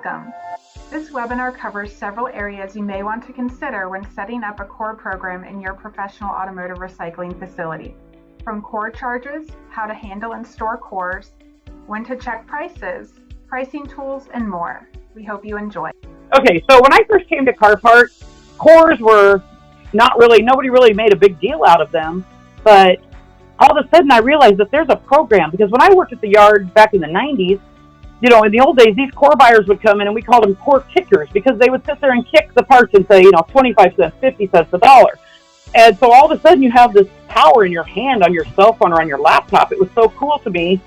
Welcome. This webinar covers several areas you may want to consider when setting up a CAR program in your professional automotive recycling facility. From core charges, how to handle and store cores, when to check prices, pricing tools, and more. We hope you enjoy. Okay, so when I first came to car parts, cores were nobody really made a big deal out of them, but all of a sudden I realized that there's a program, because when I worked at the yard back in the 90s, in the old days, these core buyers would come in and we called them core kickers, because they would sit there and kick the parts and say, 25 cents, 50 cents, a dollar. And so all of a sudden you have this power in your hand on your cell phone or on your laptop. It was so cool to me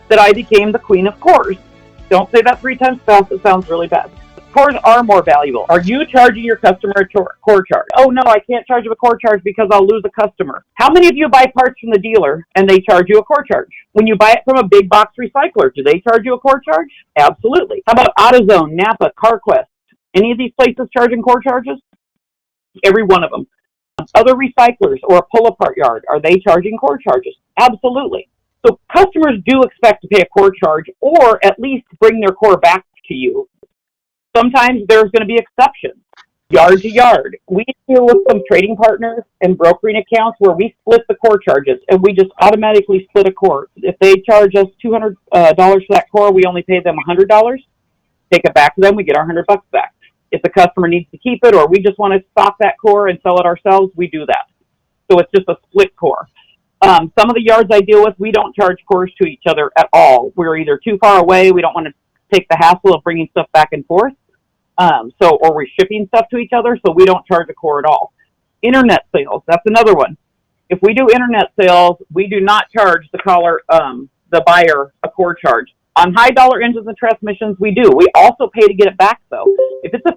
that I became the queen of cores. Don't say that 3 times fast, it sounds really bad. Cores are more valuable. Are you charging your customer a core charge? Oh no, I can't charge them a core charge because I'll lose a customer. How many of you buy parts from the dealer and they charge you a core charge? When you buy it from a big box recycler, do they charge you a core charge? Absolutely. How about AutoZone, Napa, CarQuest? Any of these places charging core charges? Every one of them. Other recyclers or a pull-apart yard, are they charging core charges? Absolutely. So customers do expect to pay a core charge, or at least bring their core back to you. Sometimes there's going to be exceptions, yard to yard. We deal with some trading partners and brokering accounts where we split the core charges, and we just automatically split a core. If they charge us $200 for that core, we only pay them $100. Take it back to them, we get our $100 back. If the customer needs to keep it, or we just want to stock that core and sell it ourselves, we do that. So it's just a split core. Some of the yards I deal with, we don't charge cores to each other at all. We're either too far away, we don't want to take the hassle of bringing stuff back and forth, or we're shipping stuff to each other, so we don't charge a core at all. Internet sales, that's another one. If we do internet sales, we do not charge the buyer a core charge. On high dollar engines and transmissions, we do. We also pay to get it back, though. If it's a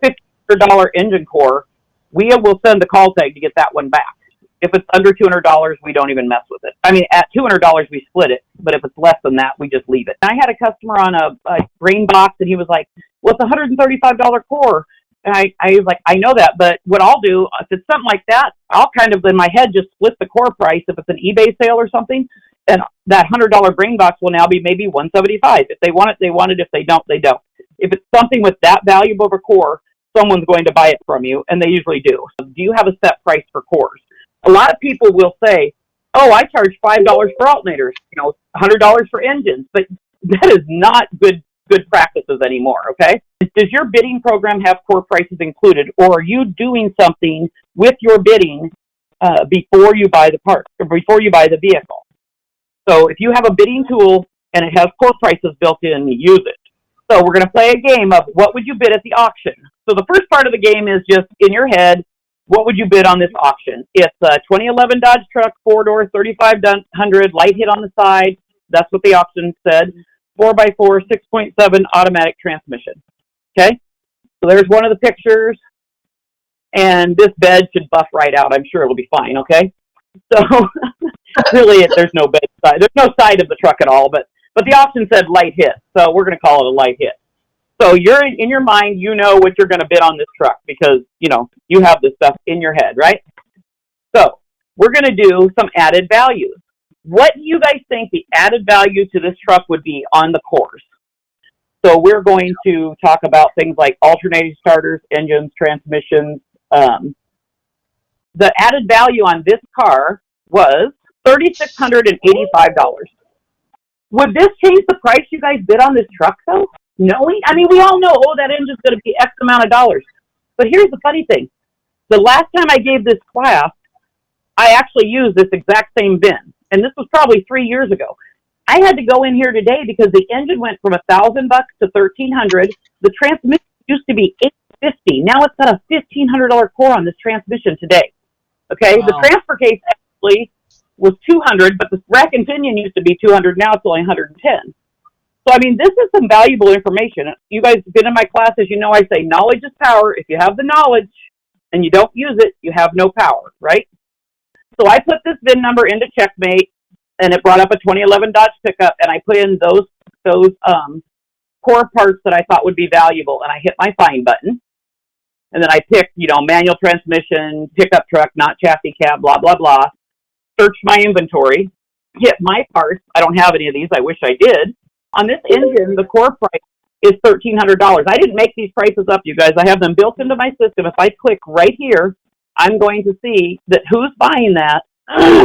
$50 engine core, we will send the call tag to get that one back. If it's under $200, we don't even mess with it. I mean, at $200, we split it, but if it's less than that, we just leave it. I had a customer on a grain box, and he was like, well, it's a $135 core. And I was like, I know that, but what I'll do, if it's something like that, I'll kind of, in my head, just split the core price if it's an eBay sale or something, and that $100 grain box will now be maybe $175. If they want it, they want it. If they don't, they don't. If it's something with that valuable of a core, someone's going to buy it from you, and they usually do. So do you have a set price for cores? A lot of people will say, oh, I charge $5 for alternators, $100 for engines, but that is not good practices anymore, okay? Does your bidding program have core prices included, or are you doing something with your bidding before you buy the part, or before you buy the vehicle? So if you have a bidding tool and it has core prices built in, use it. So we're going to play a game of what would you bid at the auction. So the first part of the game is just in your head, what would you bid on this auction? It's a 2011 Dodge truck, 4-door, 3500, light hit on the side. That's what the auction said. 4x4, 6.7 automatic transmission. Okay? So there's one of the pictures. And this bed should buff right out. I'm sure it'll be fine, okay? So really, there's no bed side. There's no side of the truck at all, but the auction said light hit. So we're going to call it a light hit. So you're in your mind, you know what you're going to bid on this truck because, you have this stuff in your head, right? So we're going to do some added values. What do you guys think the added value to this truck would be on the cores? So we're going to talk about things like alternating starters, engines, transmissions. The added value on this car was $3,685. Would this change the price you guys bid on this truck, though? Knowing? I mean, we all know, that engine's going to be X amount of dollars. But here's the funny thing. The last time I gave this class, I actually used this exact same bin. And this was probably 3 years ago. I had to go in here today because the engine went from $1,000 to $1,300. The transmission used to be $850. Now it's got a $1,500 core on this transmission today. Okay? Wow. The transfer case actually was $200, but the rack and pinion used to be $200. Now it's only $110. So, I mean, this is some valuable information. You guys have been in my classes, I say knowledge is power. If you have the knowledge and you don't use it, you have no power, right? So I put this VIN number into Checkmate, and it brought up a 2011 Dodge pickup, and I put in those core parts that I thought would be valuable, and I hit my find button. And then I picked, manual transmission, pickup truck, not chassis cab, blah, blah, blah. Searched my inventory, hit my parts. I don't have any of these. I wish I did. On this engine, the core price is $1,300. I didn't make these prices up, you guys. I have them built into my system. If I click right here, I'm going to see that who's buying that.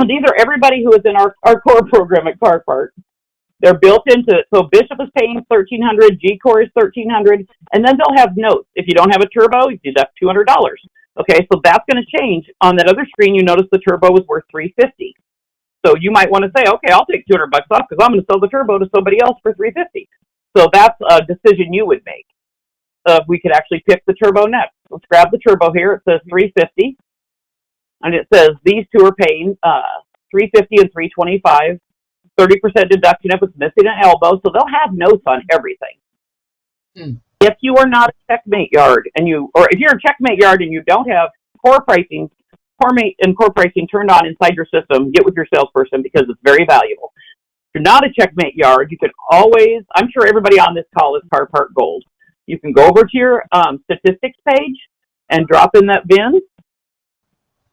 These are everybody who is in our core program at Car Part. They're built into it. So Bishop is paying $1,300, G-Core is $1,300, and then they'll have notes. If you don't have a turbo, you deduct $200. Okay, so that's going to change. On that other screen, you notice the turbo is worth $350. So you might want to say, okay, I'll take $200 off because I'm going to sell the turbo to somebody else for $350. So that's a decision you would make. We could actually pick the turbo next. Let's grab the turbo here. It says $350, and it says these two are paying $350 and $325. 30% deduction if it's missing an elbow, so they'll have notes on everything. If you are not a checkmate yard or if you're a checkmate yard and you don't have core pricing turned on inside your system, get with your salesperson because it's very valuable. If you're not a checkmate yard, you can always, I'm sure everybody on this call is Car Part Gold. You can go over to your statistics page and drop in that VIN.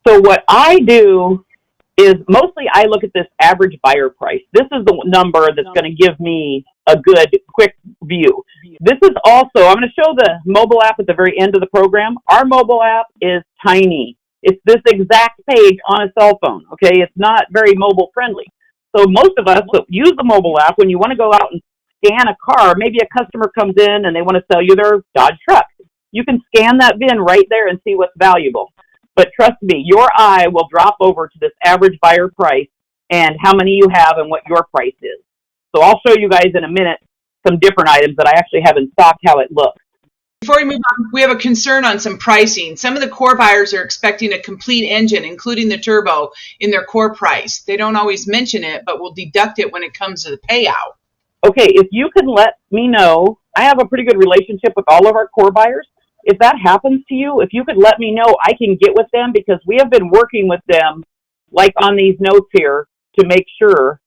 So what I do is mostly I look at this average buyer price. This is the number that's going to give me a good, quick view. This is also, I'm going to show the mobile app at the very end of the program. Our mobile app is tiny. It's this exact page on a cell phone, okay? It's not very mobile friendly. So most of us use the mobile app when you want to go out and scan a car. Maybe a customer comes in and they want to sell you their Dodge truck. You can scan that VIN right there and see what's valuable. But trust me, your eye will drop over to this average buyer price and how many you have and what your price is. So I'll show you guys in a minute some different items that I actually have in stock, how it looks. Before we move on, we have a concern on some pricing. Some of the core buyers are expecting a complete engine, including the turbo, in their core price. They don't always mention it, but will deduct it when it comes to the payout. Okay, if you can let me know, I have a pretty good relationship with all of our core buyers. If that happens to you, if you could let me know, I can get with them because we have been working with them, like on these notes here, to make sure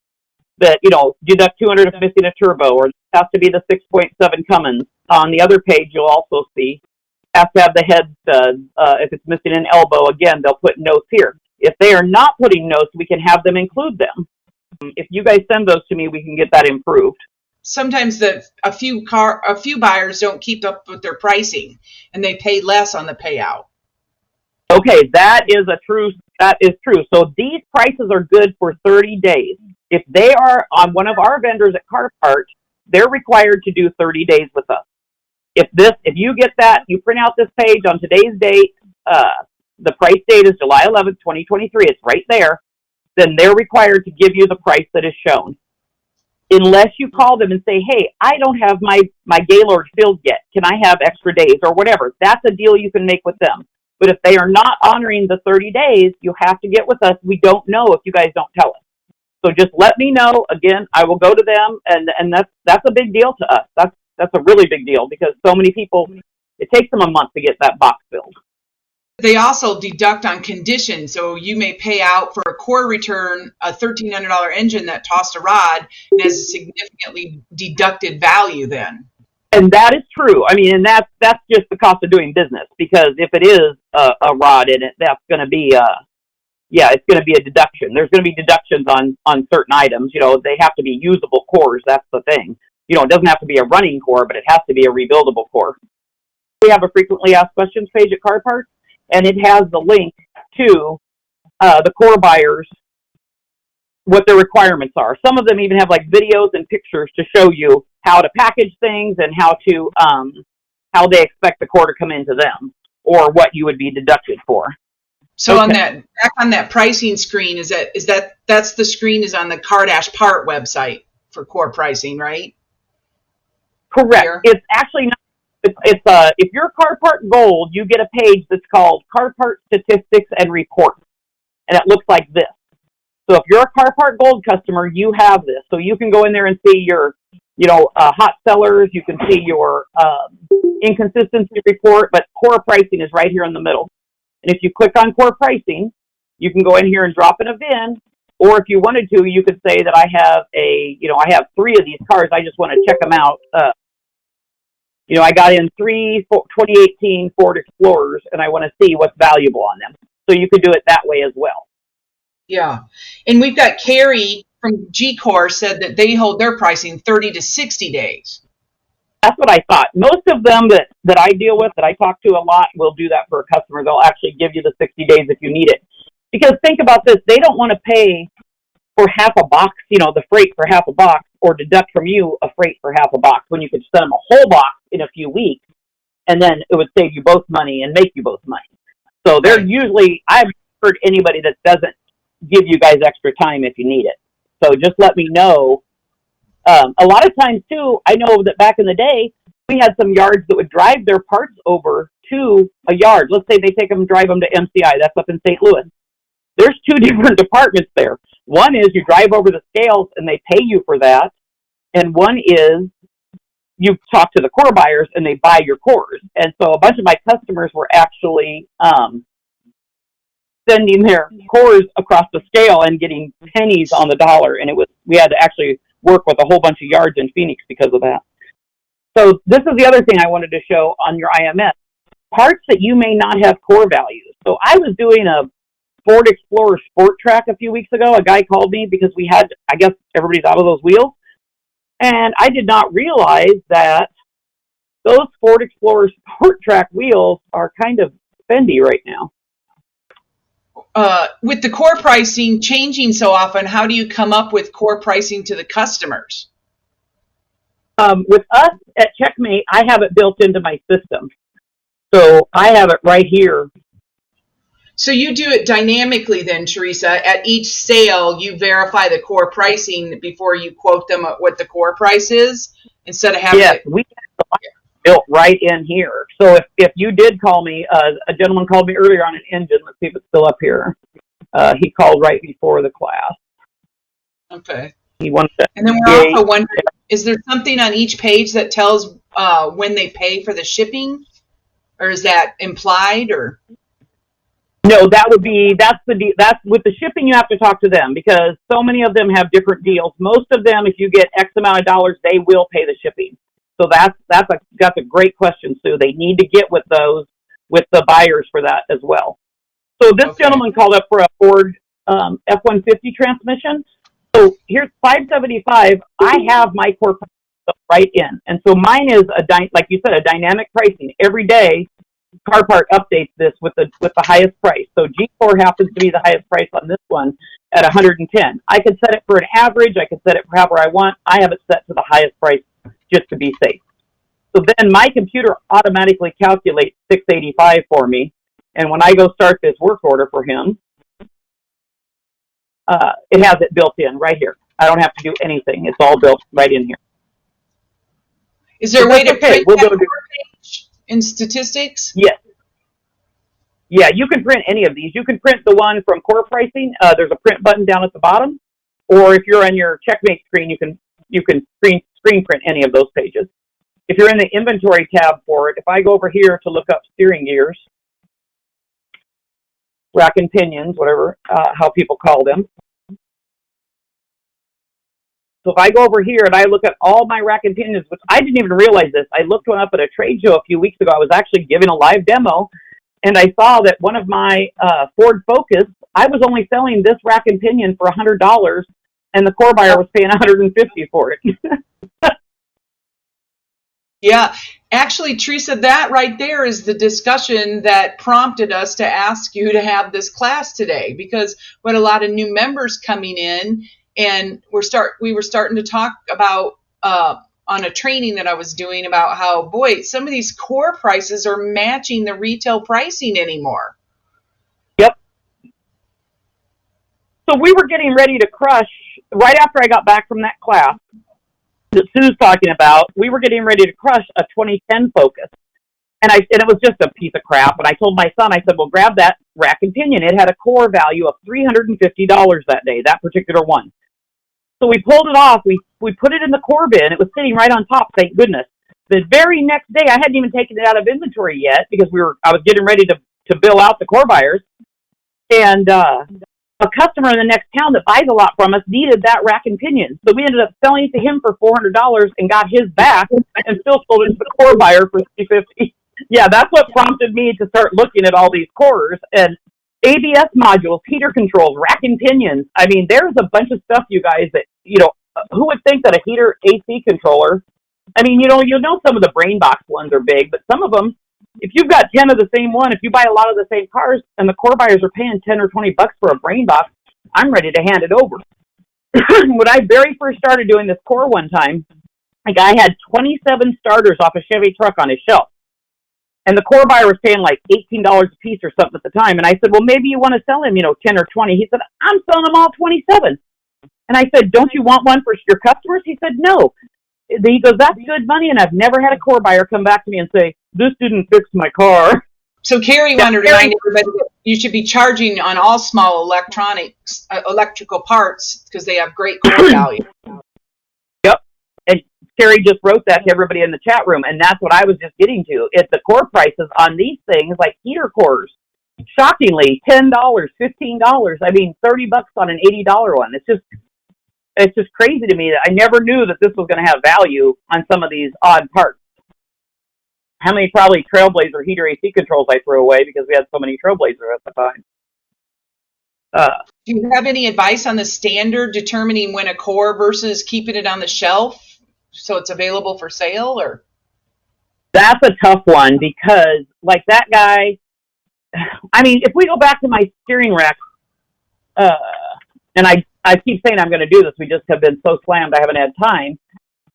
that, deduct 200 if missing a turbo, or it has to be the 6.7 Cummins. On the other page, you'll also see, has to have the head studs. If it's missing an elbow, again, they'll put notes here. If they are not putting notes, we can have them include them. If you guys send those to me, we can get that improved. Sometimes a few buyers don't keep up with their pricing and they pay less on the payout. Okay, that is true. So these prices are good for 30 days. If they are on one of our vendors at Car Part, they're required to do 30 days with us. If you get that, you print out this page on today's date, the price date is July 11th, 2023. It's right there. Then they're required to give you the price that is shown. Unless you call them and say, hey, I don't have my Gaylord filled yet. Can I have extra days or whatever? That's a deal you can make with them. But if they are not honoring the 30 days, you have to get with us. We don't know if you guys don't tell us. So just let me know. Again, I will go to them, and that's a big deal to us. That's a really big deal because so many people, it takes them a month to get that box filled. They also deduct on condition, so you may pay out for a core return a $1,300 engine that tossed a rod and has a significantly deducted value then. And that is true. I mean, and that's just the cost of doing business because if it is a rod in it, that's going to be it's going to be a deduction. There's going to be deductions on certain items. They have to be usable cores. That's the thing. It doesn't have to be a running core, but it has to be a rebuildable core. We have a frequently asked questions page at Car Parts. And it has the link to the core buyers, what their requirements are. Some of them even have like videos and pictures to show you how to package things and how they expect the core to come into them or what you would be deducted for. So back on that pricing screen, that's the screen is on the Car-Part website for core pricing, right? Correct. Here. It's actually not. If you're Car Part Gold, you get a page that's called Car Part Statistics and Reports, and it looks like this. So if you're a Car Part Gold customer, you have this. So you can go in there and see your, hot sellers. You can see your inconsistency report, but core pricing is right here in the middle. And if you click on core pricing, you can go in here and drop in a VIN, or if you wanted to, you could say that I have 3 of these cars. I just want to check them out. I got in 3 2018 Ford Explorers, and I want to see what's valuable on them. So you could do it that way as well. Yeah. And we've got Carrie from G-Core said that they hold their pricing 30 to 60 days. That's what I thought. Most of them that I deal with, that I talk to a lot, will do that for a customer. They'll actually give you the 60 days if you need it. Because think about this, they don't want to pay for half a box, the freight for half a box, or deduct from you a freight for half a box when you could send them a whole box in a few weeks, and then it would save you both money and make you both money. So they're usually, I've heard anybody that doesn't give you guys extra time if you need it. So just let me know. A lot of times, too, I know that back in the day, we had some yards that would drive their parts over to a yard. Let's say they drive them to MCI. That's up in St. Louis. There's two different departments there. One is you drive over the scales and they pay you for that. And one is you talk to the core buyers and they buy your cores. And so a bunch of my customers were actually sending their cores across the scale and getting pennies on the dollar. And we had to actually work with a whole bunch of yards in Phoenix because of that. So this is the other thing I wanted to show on your IMS. Parts that you may not have core values. So I was doing a Ford Explorer Sport Track a few weeks ago. A guy called me because we had, I guess everybody's out of those wheels. And I did not realize that those Ford Explorer Sport Track wheels are kind of spendy right now. With the core pricing changing so often, how do you come up with core pricing to the customers? With us at Checkmate, I have it built into my system. So I have it right here. So you do it dynamically then, Theresa. At each sale, you verify the core pricing before you quote them what the core price is, instead of having it. We have it built right in here. So if you did call me, a gentleman called me earlier on an engine. Let's see if it's still up here. He called right before the class. Okay. He wanted to. And then we're also wondering, is there something on each page that tells when they pay for the shipping, or is that implied, or? No, that's with the shipping. You have to talk to them because so many of them have different deals. Most of them, if you get X amount of dollars, they will pay the shipping. So that's a great question, Sue. They need to get with the buyers for that as well. So this gentleman called up for a Ford F-150 transmission. So here's $575. I have my core price right in, and so mine is like you said, a dynamic pricing every day. CarPart updates this with the highest price. So G4 happens to be the highest price on this one at 110. I could set it for an average. I could set it for however I want. I have it set to the highest price just to be safe. So then my computer automatically calculates $685 for me. And when I go start this work order for him, it has it built in right here. I don't have to do anything. It's all built right in here. Is there a way to print that page in statistics? Yes. Yeah, you can print any of these. You can print the one from core pricing. There's a print button down at the bottom. Or if you're on your Checkmate screen, you can screen print any of those pages. If you're in the inventory tab for it, if I go over here to look up steering gears, rack and pinions, whatever, how people call them. So if I go over here and I look at all my rack and pinions, which I didn't even realize this. I looked one up at a trade show a few weeks ago. I was actually giving a live demo, and I saw that one of my Ford Focus, I was only selling this rack and pinion for $100, and the core buyer was paying $150 for it. Yeah, actually, Theresa, that right there is the discussion that prompted us to ask you to have this class today, because we had a lot of new members coming in, and we were starting to talk about on a training that I was doing about how, boy, some of these core prices are matching the retail pricing anymore. Yep. So we were getting ready to crush, right after I got back from that class that Sue's talking about, we were getting ready to crush a 2010 Focus. And it was just a piece of crap. And I told my son, I said, well, grab that rack and pinion. It had a core value of $350 that day, that particular one. So we pulled it off. We put it in the core bin. It was sitting right on top, thank goodness. The very next day, I hadn't even taken it out of inventory yet because I was getting ready to bill out the core buyers. And a customer in the next town that buys a lot from us needed that rack and pinion. So we ended up selling it to him for $400 and got his back and still sold it to the core buyer for $350. Yeah, that's what prompted me to start looking at all these cores and ABS modules, heater controls, rack and pinions. I mean, there's a bunch of stuff, you guys, that, who would think that a heater AC controller I mean, you'll know some of the brain box ones are big, but some of them, if you've got 10 of the same one, if you buy a lot of the same cars and the core buyers are paying 10 or 20 bucks for a brain box, I'm ready to hand it over. When I very first started doing this core one time, a guy had 27 starters off a Chevy truck on his shelf. And the core buyer was paying like $18 a piece or something at the time. And I said, well, maybe you want to sell him, 10 or 20. He said, I'm selling them all 27. And I said, don't you want one for your customers? He said, no. He goes, that's good money. And I've never had a core buyer come back to me and say, this didn't fix my car. So Carrie wanted to remind everybody that you should be charging on all small electrical parts because they have great core value. Yep. And Carrie just wrote that to everybody in the chat room. And that's what I was just getting to. It's the core prices on these things like heater cores. Shockingly, $10, $15. I mean, $30 on an $80 one. It's just crazy to me that I never knew that this was going to have value on some of these odd parts. How many probably Trailblazer heater AC controls I threw away because we had so many Trailblazer at the time. Do you have any advice on the standard determining when a core versus keeping it on the shelf so it's available for sale? Or that's a tough one because, like that guy, I mean, if we go back to my steering rack, and I keep saying I'm going to do this, we just have been so slammed I haven't had time.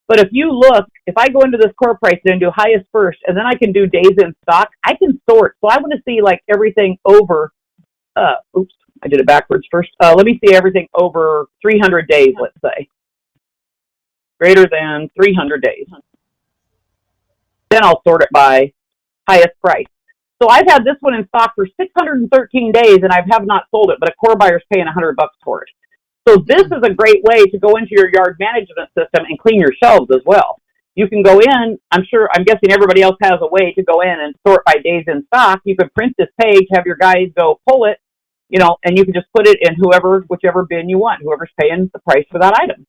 But if you look, if I go into this core price and do highest first, and then I can do days in stock, I can sort. So I want to see like everything over, oops, I did it backwards first. Let me see everything over 300 days, let's say. Greater than 300 days. Then I'll sort it by highest price. So I've had this one in stock for 613 days, and I have not sold it, but a core buyer's paying $100 for it. So this is a great way to go into your yard management system and clean your shelves as well. You can go in, I'm guessing everybody else has a way to go in and sort by days in stock. You can print this page, have your guys go pull it, and you can just put it in whichever bin you want, whoever's paying the price for that item.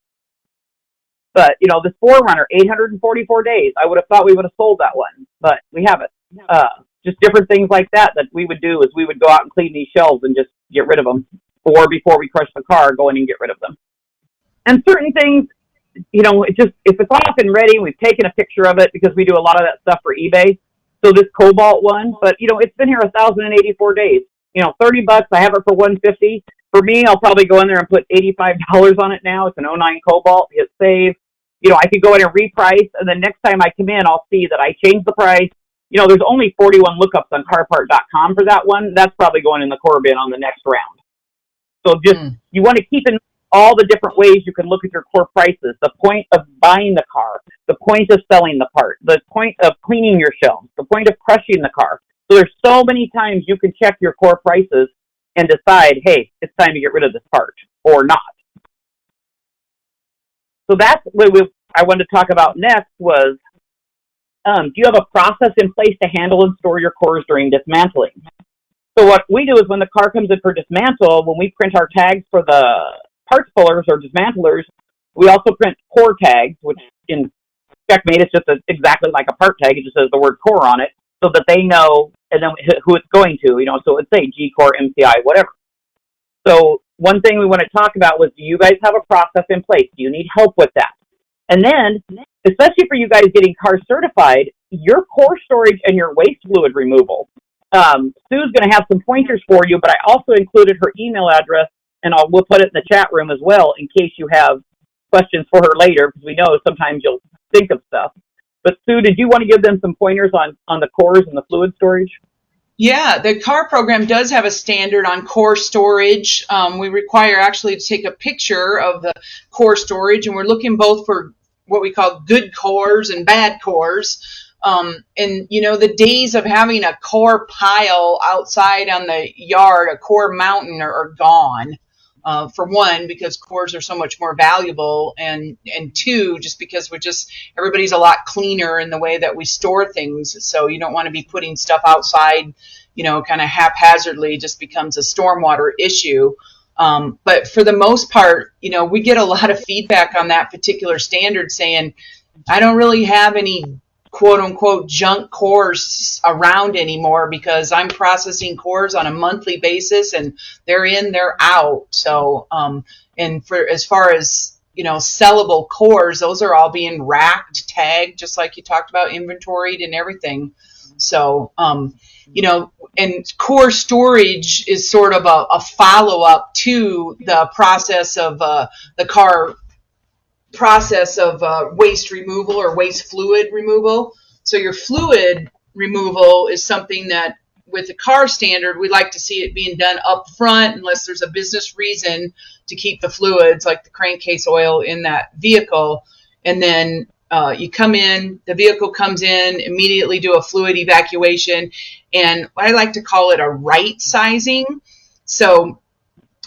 But, this 4Runner, 844 days, I would have thought we would have sold that one, but we haven't. Just different things like that we would do is we would go out and clean these shelves and just get rid of them. Or before we crush the car, go in and get rid of them. And certain things, if it's off and ready, we've taken a picture of it because we do a lot of that stuff for eBay. So this Cobalt one, but it's been here 1,084 days. $30, I have it for $150. For me, I'll probably go in there and put $85 on it now. It's an 09 Cobalt, hit save. I could go in and reprice, and then next time I come in, I'll see that I changed the price. There's only 41 lookups on carpart.com for that one. That's probably going in the core bin on the next round. So you want to keep in all the different ways you can look at your core prices, the point of buying the car, the point of selling the part, the point of cleaning your shelves, the point of crushing the car. So there's so many times you can check your core prices and decide, hey, it's time to get rid of this part or not. So that's what I wanted to talk about next was, do you have a process in place to handle and store your cores during dismantling? So what we do is when the car comes in for dismantle, when we print our tags for the parts pullers or dismantlers, we also print core tags, which in CheckMate it's just exactly like a part tag. It just says the word core on it so that they know and then who it's going to, so it'd say G-Core, MCI, whatever. So one thing we want to talk about was, do you guys have a process in place? Do you need help with that? And then, especially for you guys getting car certified, your core storage and your waste fluid removal. Sue's going to have some pointers for you, but I also included her email address, and we'll put it in the chat room as well in case you have questions for her later, because we know sometimes you'll think of stuff. But Sue, did you want to give them some pointers on the cores and the fluid storage? Yeah, the CAR program does have a standard on core storage. We require actually to take a picture of the core storage, and we're looking both for what we call good cores and bad cores. And, the days of having a core pile outside on the yard, a core mountain are gone. For one, because cores are so much more valuable, and two, just because everybody's a lot cleaner in the way that we store things. So you don't want to be putting stuff outside, kind of haphazardly, just becomes a stormwater issue. But for the most part, we get a lot of feedback on that particular standard saying, I don't really have any quote unquote junk cores around anymore because I'm processing cores on a monthly basis and they're in, they're out. So, and for as far as sellable cores, those are all being racked, tagged, just like you talked about, inventoried and everything. So, and core storage is sort of a follow-up to the process of the car process of waste removal or waste fluid removal. So your fluid removal is something that with the car standard, we like to see it being done up front unless there's a business reason to keep the fluids like the crankcase oil in that vehicle. And then you come in, the vehicle comes in, immediately do a fluid evacuation. And I like to call it a right sizing. So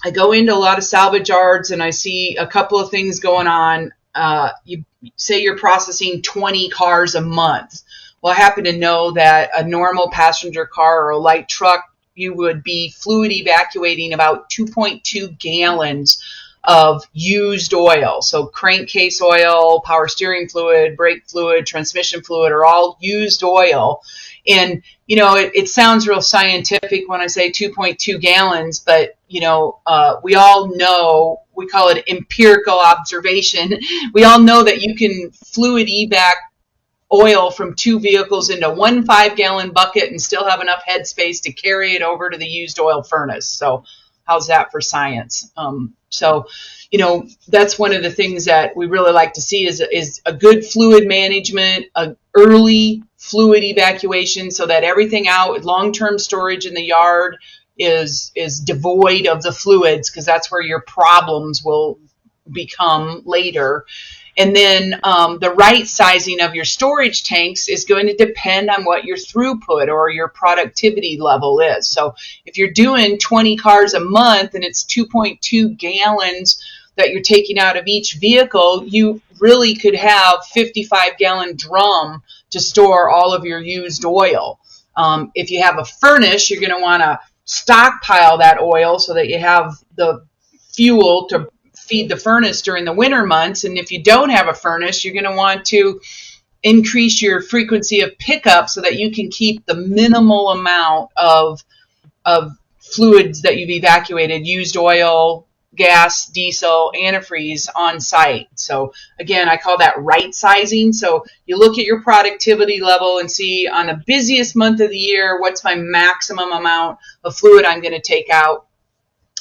I go into a lot of salvage yards and I see a couple of things going on. You say you're processing 20 cars a month. Well, I happen to know that a normal passenger car or a light truck, you would be fluid evacuating about 2.2 gallons of used oil. So crankcase oil, power steering fluid, brake fluid, transmission fluid are all used oil. And, it sounds real scientific when I say 2.2 gallons, but, we all know, we call it empirical observation. We all know that you can fluid evac oil from 2 vehicles into 1 5-gallon bucket and still have enough headspace to carry it over to the used oil furnace. So how's that for science? That's one of the things that we really like to see is a good fluid management, a early fluid evacuation so that everything out, long-term storage in the yard is devoid of the fluids, because that's where your problems will become later. And then the right sizing of your storage tanks is going to depend on what your throughput or your productivity level is. So if you're doing 20 cars a month and it's 2.2 gallons that you're taking out of each vehicle, you really could have 55-gallon drum to store all of your used oil. If you have a furnace, you're going to want to stockpile that oil so that you have the fuel to feed the furnace during the winter months. And if you don't have a furnace, you're going to want to increase your frequency of pickup so that you can keep the minimal amount of fluids that you've evacuated, used oil, gas, diesel, antifreeze on site. So again, I call that right sizing. So you look at your productivity level and see on the busiest month of the year, what's my maximum amount of fluid I'm going to take out.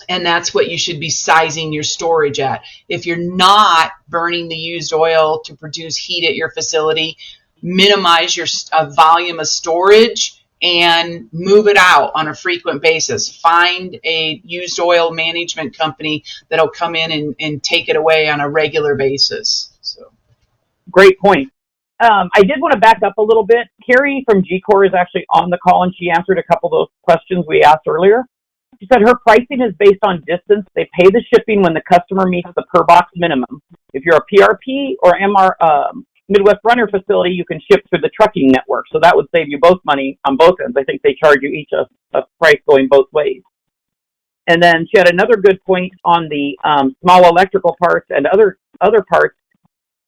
And that's what you should be sizing your storage at. If you're not burning the used oil to produce heat at your facility, minimize your volume of storage and move it out on a frequent basis. Find a used oil management company that'll come in and take it away on a regular basis. So, great point. I did want to back up a little bit. Carrie from G-Core is actually on the call, and she answered a couple of those questions we asked earlier. She said her pricing is based on distance. They pay the shipping when the customer meets the per box minimum. If you're a PRP or Midwest Runner facility, you can ship through the trucking network. So that would save you both money on both ends. I think they charge you each a price going both ways. And then she had another good point on the small electrical parts and other parts.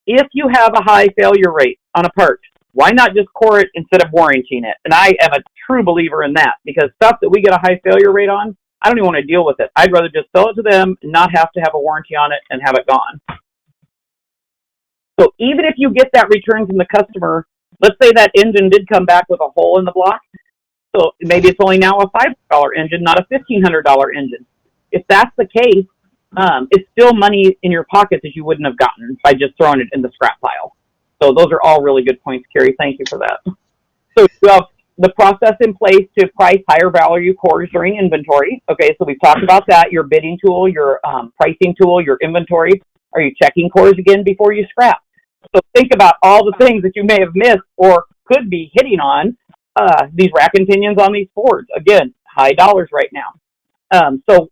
If you have a high failure rate on a part, why not just core it instead of warrantying it? And I am a true believer in that, because stuff that we get a high failure rate on, I don't even want to deal with it. I'd rather just sell it to them and not have to have a warranty on it and have it gone. So even if you get that return from the customer, let's say that engine did come back with a hole in the block. So maybe it's only now a $5 engine, not a $1,500 engine. If that's the case, it's still money in your pocket that you wouldn't have gotten by just throwing it in the scrap pile. So those are all really good points, Carrie. Thank you for that. So you have the process in place to price higher value cores during inventory. Okay, so we've talked about that. Your bidding tool, your pricing tool, your inventory. Are you checking cores again before you scrap? So think about all the things that you may have missed or could be hitting on. These rack and pinions on these Fords. Again, high dollars right now. So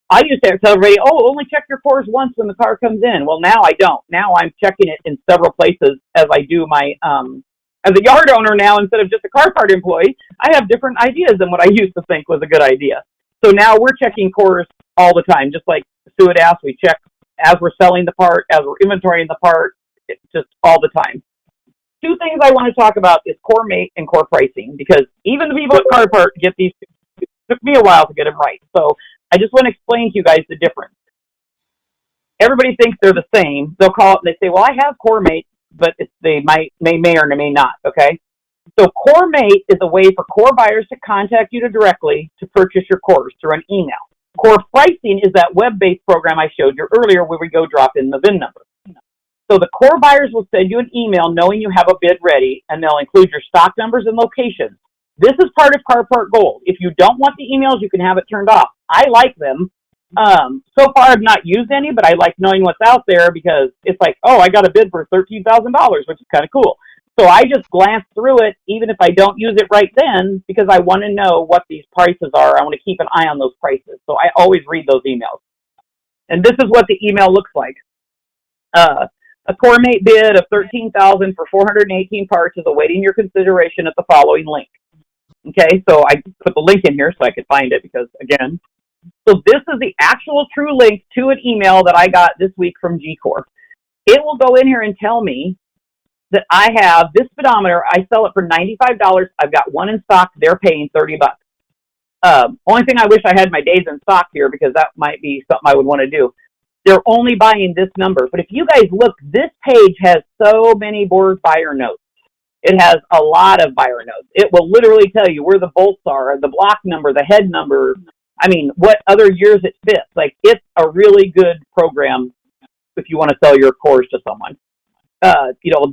I used to tell everybody, only check your cores once when the car comes in. Well, now I don't. Now I'm checking it in several places as I do my, as a yard owner now, instead of just a car part employee, I have different ideas than what I used to think was a good idea. So now we're checking cores all the time. Just like Sue had asked, we check as we're selling the part, as we're inventorying the part, it's just all the time. Two things I want to talk about is core mate and core pricing, because even the people at Car Part get these. It took me a while to get them right. So I just want to explain to you guys the difference. everybody thinks they're the same. They'll call it and they say, well, I have CoreMate, but they may or may not, okay? So CoreMate is a way for core buyers to contact you directly to purchase your cores through an email. Core pricing is that web-based program I showed you earlier where we go drop in the VIN number. So the core buyers will send you an email knowing you have a bid ready, and they'll include your stock numbers and locations. This is part of CarPart Gold. If you don't want the emails, you can have it turned off. I like them. So far, I've not used any, but I like knowing what's out there because it's like, oh, I got a bid for $13,000, which is kind of cool. So I just glance through it, even if I don't use it right then, because I want to know what these prices are. I want to keep an eye on those prices. So I always read those emails. And this is what the email looks like. A CoreMate bid of $13,000 for 418 parts is awaiting your consideration at the following link. Okay, so I put the link in here so I could find it because, again, so this is the actual true link to an email that I got this week from G-Core. It will go in here and tell me that I have this speedometer. I sell it for $95. I've got one in stock. They're paying $30. Only thing I wish I had my days in stock here because that might be something I would want to do. They're only buying this number. But if you guys look, this page has so many board buyer notes. It has a lot of buyer notes. It will literally tell you where the bolts are, the block number, the head number. I mean, what other years it fits. Like, it's a really good program if you want to sell your cores to someone.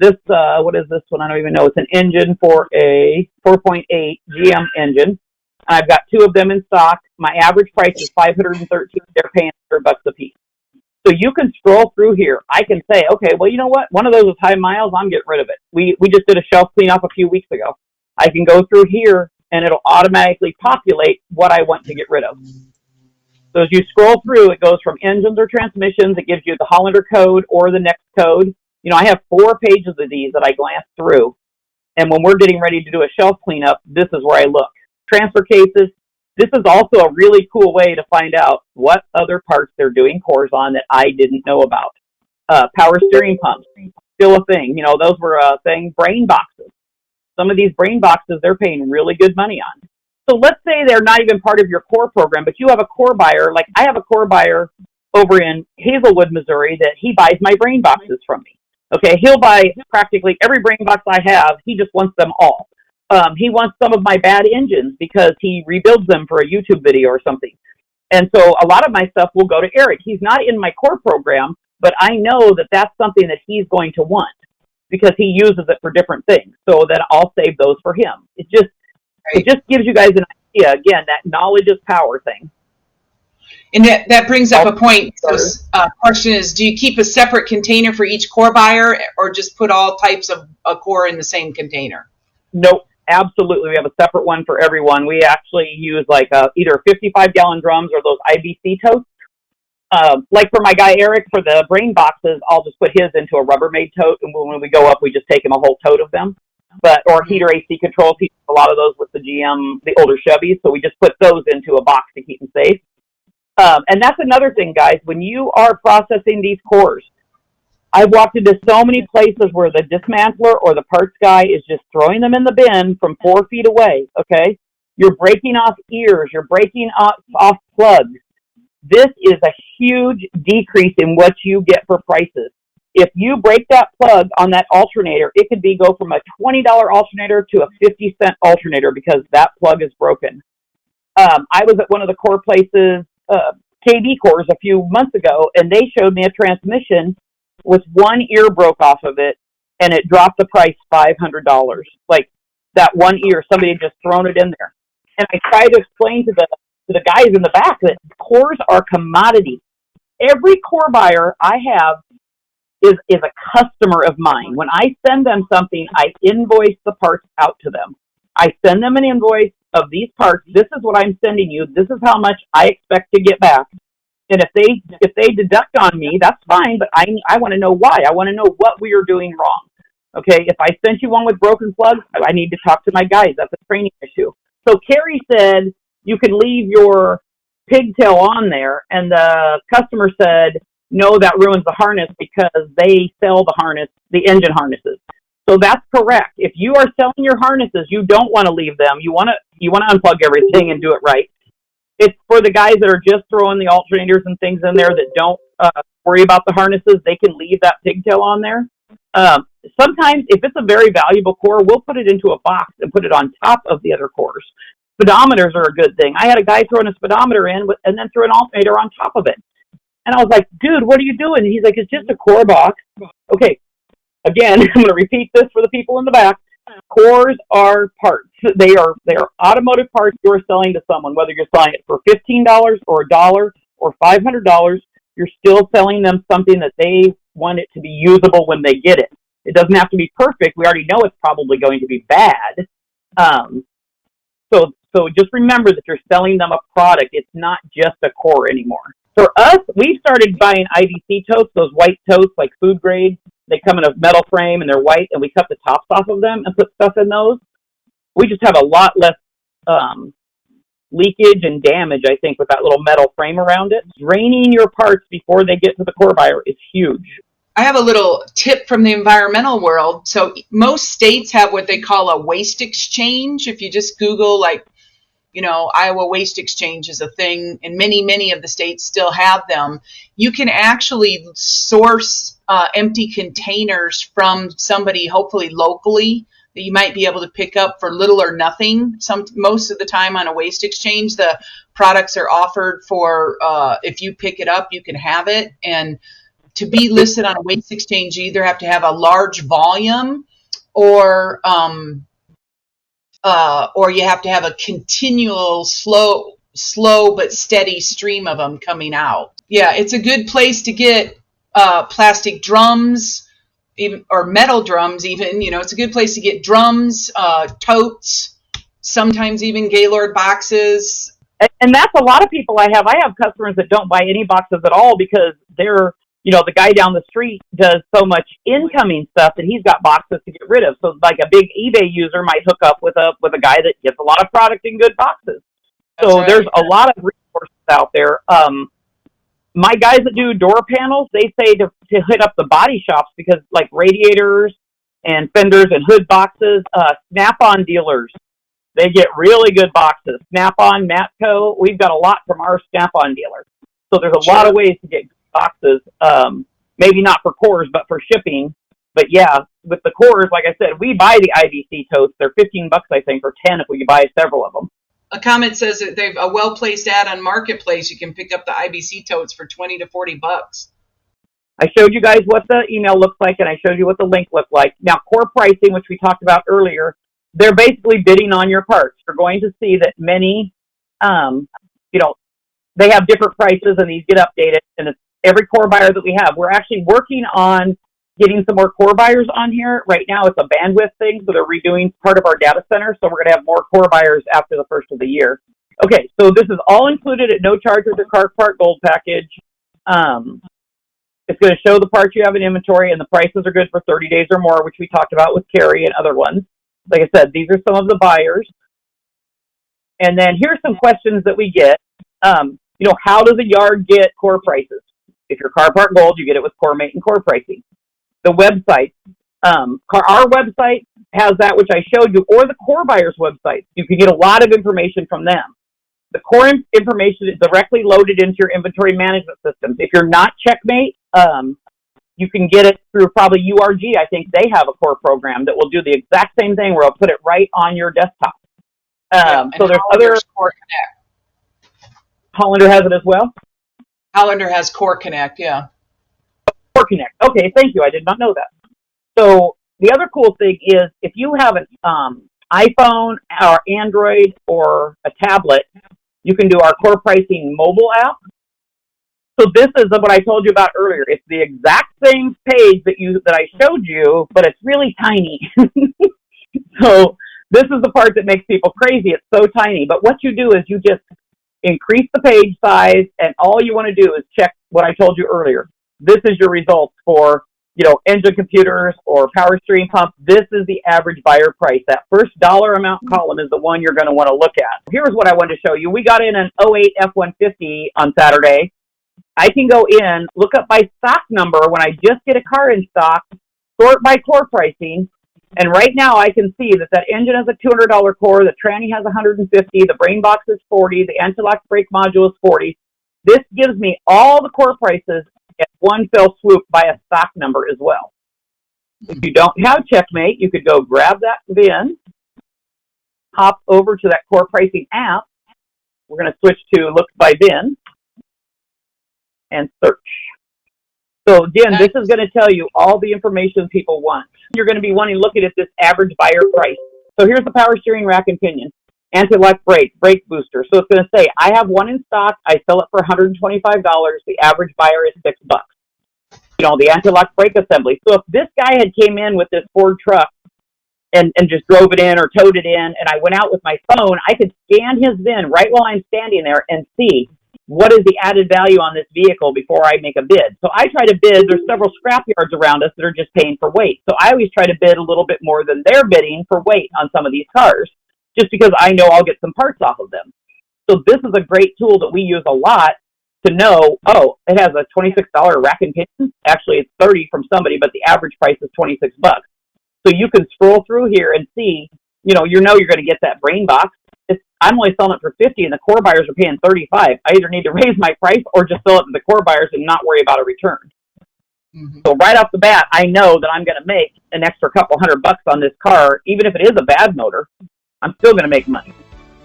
This, what is this one? I don't even know. It's an engine for a 4.8 GM engine. I've got two of them in stock. My average price is $513. They're paying $100 a piece. So you can scroll through here. I can say, okay, well, you know what? One of those is high miles. I'm getting rid of it. We just did a shelf cleanup a few weeks ago. I can go through here, and it'll automatically populate what I want to get rid of. So as you scroll through, it goes from engines or transmissions. It gives you the Hollander code or the next code. I have 4 pages of these that I glance through. And when we're getting ready to do a shelf cleanup, this is where I look. Transfer cases. This is also a really cool way to find out what other parts they're doing cores on that I didn't know about. Power steering pumps, still a thing. Those were a thing. Brain boxes. Some of these brain boxes, they're paying really good money on. So let's say they're not even part of your core program, but you have a core buyer. Like, I have a core buyer over in Hazelwood, Missouri, that he buys my brain boxes from me. Okay, he'll buy practically every brain box I have. He just wants them all. He wants some of my bad engines because he rebuilds them for a YouTube video or something. And so a lot of my stuff will go to Eric. He's not in my core program, but I know that that's something that he's going to want because he uses it for different things. So that I'll save those for him. It just gives you guys an idea. Again, that knowledge is power thing. And that brings up a point. So, question is, do you keep a separate container for each core buyer or just put all types of a core in the same container? Nope. Absolutely. We have a separate one for everyone. We actually use like either 55-gallon drums or those IBC totes. Like for my guy Eric, for the brain boxes, I'll just put his into a Rubbermaid tote, and when we go up, we just take him a whole tote of them. Or heater AC controls, he a lot of those with the GM, the older Chevys, so we just put those into a box to keep them safe. And that's another thing, guys. When you are processing these cores, I've walked into so many places where the dismantler or the parts guy is just throwing them in the bin from 4 feet away, okay? You're breaking off ears. You're breaking off plugs. This is a huge decrease in what you get for prices. If you break that plug on that alternator, it could go from a $20 alternator to a 50-cent alternator because that plug is broken. I was at one of the core places, KB cores, a few months ago, and they showed me a transmission with one ear broke off of it, and it dropped the price $500. Like, that one ear, somebody had just thrown it in there. And I tried to explain to the guys in the back that cores are commodities. Every core buyer I have is a customer of mine. When I send them something, I invoice the parts out to them. I send them an invoice of these parts. This is what I'm sending you. This is how much I expect to get back. And if they deduct on me, that's fine, but I want to know why. I want to know what we are doing wrong. Okay, if I sent you one with broken plugs, I need to talk to my guys. That's a training issue. So Carrie said you can leave your pigtail on there, and the customer said, no, that ruins the harness because they sell the engine harnesses. So that's correct. If you are selling your harnesses, you don't want to leave them. You want to unplug everything and do it right. It's for the guys that are just throwing the alternators and things in there that don't worry about the harnesses. They can leave that pigtail on there. Sometimes, if it's a very valuable core, we'll put it into a box and put it on top of the other cores. Speedometers are a good thing. I had a guy throwing a speedometer in and then threw an alternator on top of it. And I was like, dude, what are you doing? And he's like, it's just a core box. Okay, again, I'm going to repeat this for the people in the back. Cores are parts. They are automotive parts you're selling to someone, whether you're selling it for $15 or $1 or $500. You're still selling them something that they want it to be usable when they get it. It doesn't have to be perfect. We already know it's probably going to be bad. So just remember that you're selling them a product. It's not just a core anymore. For us, we've started buying IBC totes, those white totes like food grade. They come in a metal frame and they're white, and we cut the tops off of them and put stuff in those. We just have a lot less leakage and damage, I think, with that little metal frame around it. Draining your parts before they get to the core buyer is huge. I have a little tip from the environmental world. So most states have what they call a waste exchange. If you just Google, like, Iowa Waste Exchange is a thing, and many of the states still have them. You can actually source empty containers from somebody, hopefully locally, that you might be able to pick up for little or nothing. Most of the time on a waste exchange, the products are offered for, if you pick it up, you can have it. And to be listed on a waste exchange, you either have to have a large volume or you have to have a continual slow but steady stream of them coming out. Yeah, it's a good place to get plastic drums, even, or metal drums even. It's a good place to get drums, totes, sometimes even Gaylord boxes. And that's a lot of people I have. I have customers that don't buy any boxes at all because they're, the guy down the street does so much incoming stuff that he's got boxes to get rid of. So like a big eBay user might hook up with a guy that gets a lot of product in good boxes. So right. There's a lot of resources out there. My guys that do door panels, they say to hit up the body shops because like radiators and fenders and hood boxes, Snap-on dealers, they get really good boxes. Snap-on, Matco, we've got a lot from our Snap-on dealers. So there's a lot of ways to get boxes, maybe not for cores, but for shipping. But yeah, with the cores, like I said, we buy the IBC totes. They're $15, I think, or 10 if we buy several of them. A comment says that they've a well-placed ad on Marketplace. You can pick up the IBC totes for $20 to $40. I showed you guys what the email looks like, and I showed you what the link looked like. Now, core pricing, which we talked about earlier, they're basically bidding on your parts. You're going to see that many, they have different prices, and these get updated, and it's every core buyer that we have. We're actually working on getting some more core buyers on here. Right now it's a bandwidth thing, so they're redoing part of our data center, so we're going to have more core buyers after the first of the year. Okay, so this is all included at no charge with the Car Part Gold package. It's going to show the parts you have in inventory, and the prices are good for 30 days or more, which we talked about with Carrie and other ones. Like I said, these are some of the buyers. And then here's some questions that we get. How does a yard get core prices? If you're Car Part Gold, you get it with Core Mate and core pricing. The website, our website has that, which I showed you, or the core buyer's website. You can get a lot of information from them. The core information is directly loaded into your inventory management systems. If you're not Checkmate, you can get it through probably URG. I think they have a core program that will do the exact same thing where it'll put it right on your desktop. So there's other... Core Connect. Hollander has it as well? Hollander has Core Connect, yeah. Core Connect. Okay, thank you. I did not know that. So the other cool thing is if you have an iPhone or Android or a tablet, you can do our core pricing mobile app. So this is what I told you about earlier. It's the exact same page that I showed you, but it's really tiny. So this is the part that makes people crazy. It's so tiny. But what you do is you just increase the page size, and all you want to do is check what I told you earlier. This is your results for, engine computers or power steering pump. This is the average buyer price. That first dollar amount column is the one you're going to want to look at. Here's what I wanted to show you. We got in an 08 F-150 on Saturday. I can go in, look up by stock number when I just get a car in stock, sort by core pricing, and right now I can see that engine has a $200 core, the tranny has $150, the brain box is $40, the anti-lock brake module is $40. This gives me all the core prices in one fell swoop by a stock number as well. If you don't have Checkmate, you could go grab that VIN, hop over to that core pricing app. We're going to switch to look by VIN and search. So again, this is going to tell you all the information people want. You're going to be wanting looking at this average buyer price. So here's the power steering rack and pinion, anti-lock brake, brake booster. So it's going to say, I have one in stock. I sell it for $125. The average buyer is $6. You know, the anti-lock brake assembly. So if this guy had came in with this Ford truck and just drove it in or towed it in, and I went out with my phone, I could scan his VIN right while I'm standing there and see what is the added value on this vehicle before I make a bid. So I try to bid. There's several scrap yards around us that are just paying for weight. So I always try to bid a little bit more than they're bidding for weight on some of these cars, just because I know I'll get some parts off of them. So this is a great tool that we use a lot to know, oh, it has a $26 rack and pinion. Actually, it's $30 from somebody, but the average price is $26. So you can scroll through here and see, you're going to get that brain box. I'm only selling it for $50 and the core buyers are paying $35. I either need to raise my price or just sell it to the core buyers and not worry about a return. Mm-hmm. So right off the bat, I know that I'm going to make an extra couple $100 on this car. Even if it is a bad motor, I'm still going to make money.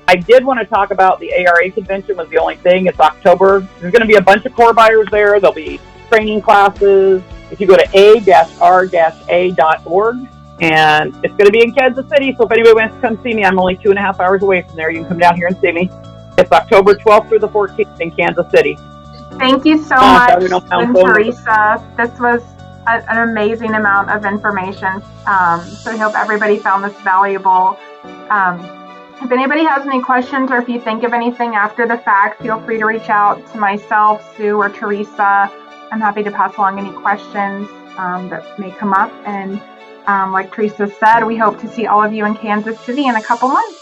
I did want to talk about the ARA convention was the only thing. It's October. There's going to be a bunch of core buyers there. There'll be training classes. If you go to a-r-a.org, and it's going to be in Kansas City, so if anybody wants to come see me, I'm only 2.5 hours away from there. You can come down here and see me. It's October 12th through the 14th in Kansas City. Thank you so much, Theresa. This was an amazing amount of information. So I hope everybody found this valuable. If anybody has any questions or if you think of anything after the fact, feel free to reach out to myself, Sue, or Theresa. I'm happy to pass along any questions that may come up. And like Theresa said, we hope to see all of you in Kansas City in a couple months.